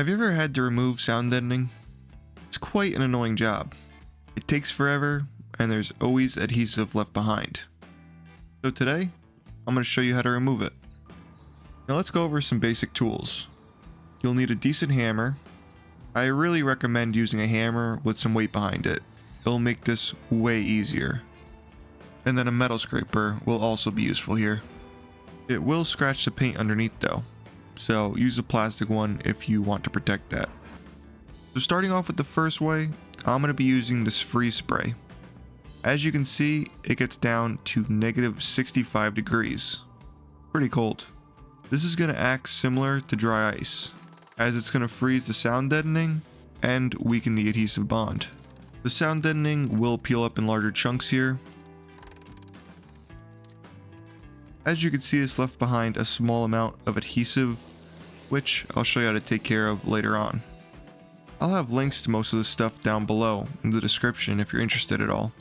Have you ever had to remove sound deadening? It's quite an annoying job. It takes forever, and there's always adhesive left behind. So today, I'm going to show you how to remove it. Now let's go over some basic tools. You'll need a decent hammer. I really recommend using a hammer with some weight behind it. It'll make this way easier. And then a metal scraper will also be useful here. It will scratch the paint underneath though, so use a plastic one if you want to protect that. So starting off with the first way, I'm going to be using this freeze spray. As you can see, it gets down to -65 degrees. Pretty cold. This is going to act similar to dry ice, as it's going to freeze the sound deadening and weaken the adhesive bond. The sound deadening will peel up in larger chunks here. As you can see, it's left behind a small amount of adhesive, which I'll show you how to take care of later on. I'll have links to most of the stuff down below in the description if you're interested at all.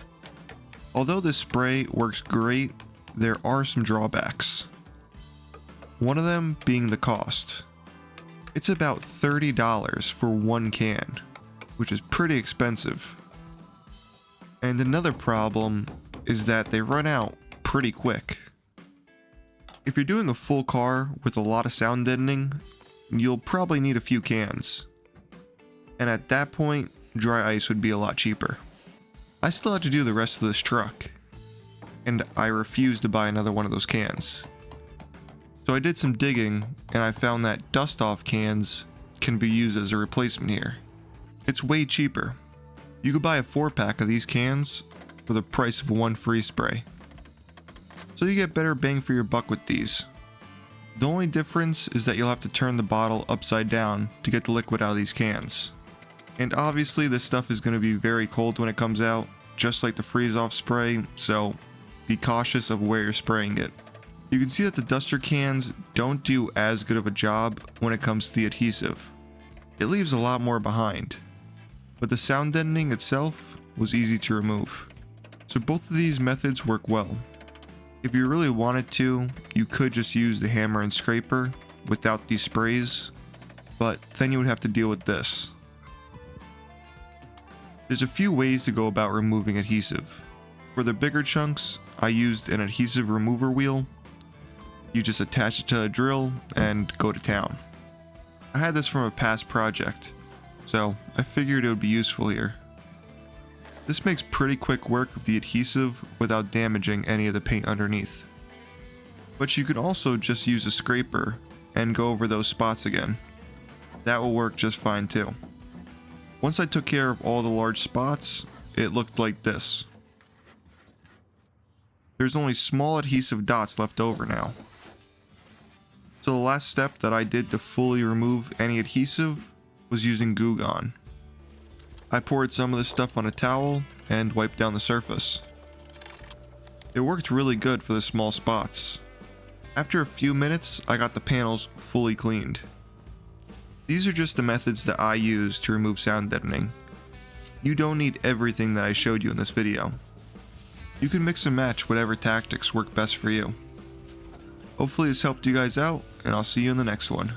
Although this spray works great, there are some drawbacks. One of them being the cost. It's about $30 for one can, which is pretty expensive. And another problem is that they run out pretty quick. If you're doing a full car with a lot of sound deadening, you'll probably need a few cans. And at that point, dry ice would be a lot cheaper. I still had to do the rest of this truck, and I refused to buy another one of those cans. So I did some digging, and I found that dust-off cans can be used as a replacement here. It's way cheaper. You could buy a 4-pack of these cans for the price of one free spray. So you get better bang for your buck with these. The only difference is that you'll have to turn the bottle upside down to get the liquid out of these cans. And obviously this stuff is going to be very cold when it comes out, just like the freeze-off spray, so be cautious of where you're spraying it. You can see that the duster cans don't do as good of a job when it comes to the adhesive. It leaves a lot more behind. But the sound deadening itself was easy to remove. So both of these methods work well. If you really wanted to, you could just use the hammer and scraper without these sprays, but then you would have to deal with this. There's a few ways to go about removing adhesive. For the bigger chunks, I used an adhesive remover wheel. You just attach it to a drill and go to town. I had this from a past project, so I figured it would be useful here. This makes pretty quick work of the adhesive without damaging any of the paint underneath. But you can also just use a scraper and go over those spots again. That will work just fine too. Once I took care of all the large spots, it looked like this. There's only small adhesive dots left over now. So the last step that I did to fully remove any adhesive was using Goo Gone. I poured some of this stuff on a towel and wiped down the surface. It worked really good for the small spots. After a few minutes, I got the panels fully cleaned. These are just the methods that I use to remove sound deadening. You don't need everything that I showed you in this video. You can mix and match whatever tactics work best for you. Hopefully this helped you guys out, and I'll see you in the next one.